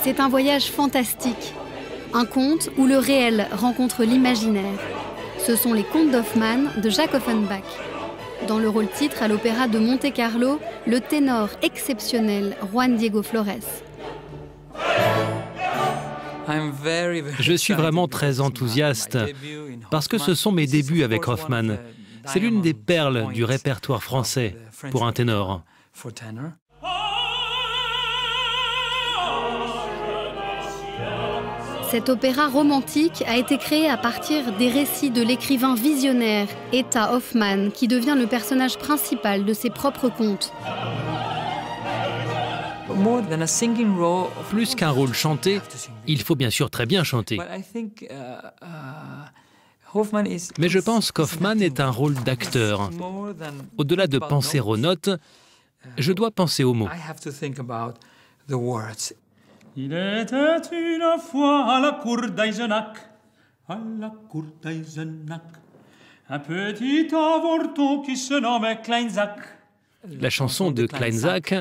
C'est un voyage fantastique, un conte où le réel rencontre l'imaginaire. Ce sont les contes d'Hoffmann de Jacques Offenbach. Dans le rôle titre à l'Opéra de Monte-Carlo, le ténor exceptionnel Juan Diego Flores. Je suis vraiment très enthousiaste parce que ce sont mes débuts avec Hoffmann. C'est l'une des perles du répertoire français pour un ténor. Cet opéra romantique a été créé à partir des récits de l'écrivain visionnaire Etta Hoffmann, qui devient le personnage principal de ses propres contes. Plus qu'un rôle chanté, il faut bien sûr très bien chanter. Mais je pense qu'Hoffmann est un rôle d'acteur. Au-delà de penser aux notes, je dois penser aux mots. Il était une fois à la cour d'Eisenach, un petit avorton qui se nommait Kleinsack. La chanson de Kleinsack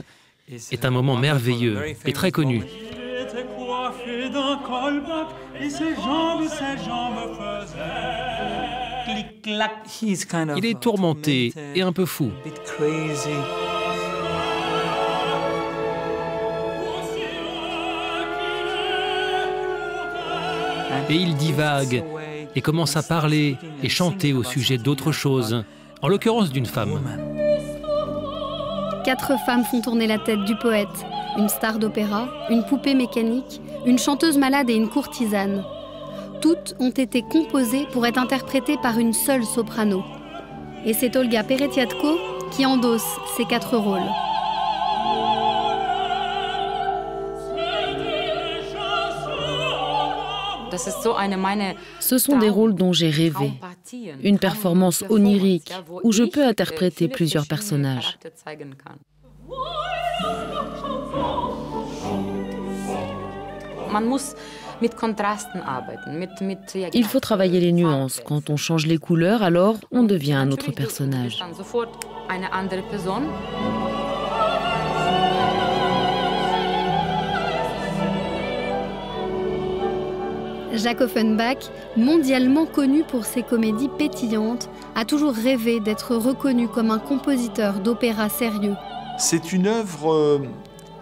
est un moment merveilleux et très connu. Il était coiffé d'un colbac et ses jambes faisaient clic-clac. Il est tourmenté et un peu fou. Et il divague et commence à parler et chanter au sujet d'autre chose, en l'occurrence d'une femme. 4 femmes font tourner la tête du poète, une star d'opéra, une poupée mécanique, une chanteuse malade et une courtisane. Toutes ont été composées pour être interprétées par une seule soprano. Et c'est Olga Peretiatko qui endosse ces 4 rôles. Ce sont des rôles dont j'ai rêvé. Une performance onirique où je peux interpréter plusieurs personnages. Il faut travailler les nuances. Quand on change les couleurs, alors on devient un autre personnage. Jacques Offenbach, mondialement connu pour ses comédies pétillantes, a toujours rêvé d'être reconnu comme un compositeur d'opéra sérieux. C'est une œuvre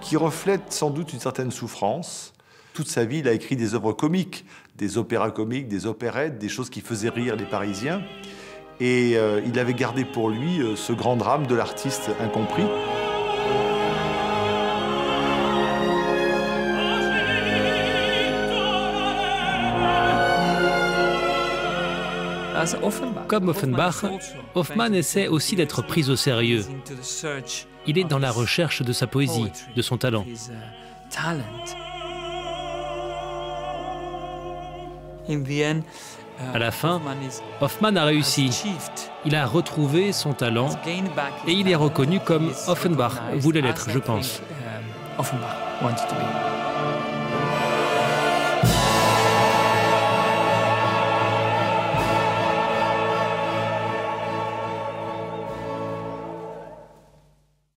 qui reflète sans doute une certaine souffrance. Toute sa vie, il a écrit des œuvres comiques, des opéras comiques, des opérettes, des choses qui faisaient rire les Parisiens. Et il avait gardé pour lui ce grand drame de l'artiste incompris. Comme Offenbach, Hoffmann essaie aussi d'être pris au sérieux. Il est dans la recherche de sa poésie, de son talent. À la fin, Hoffmann a réussi. Il a retrouvé son talent et il est reconnu comme Offenbach voulait l'être, je pense.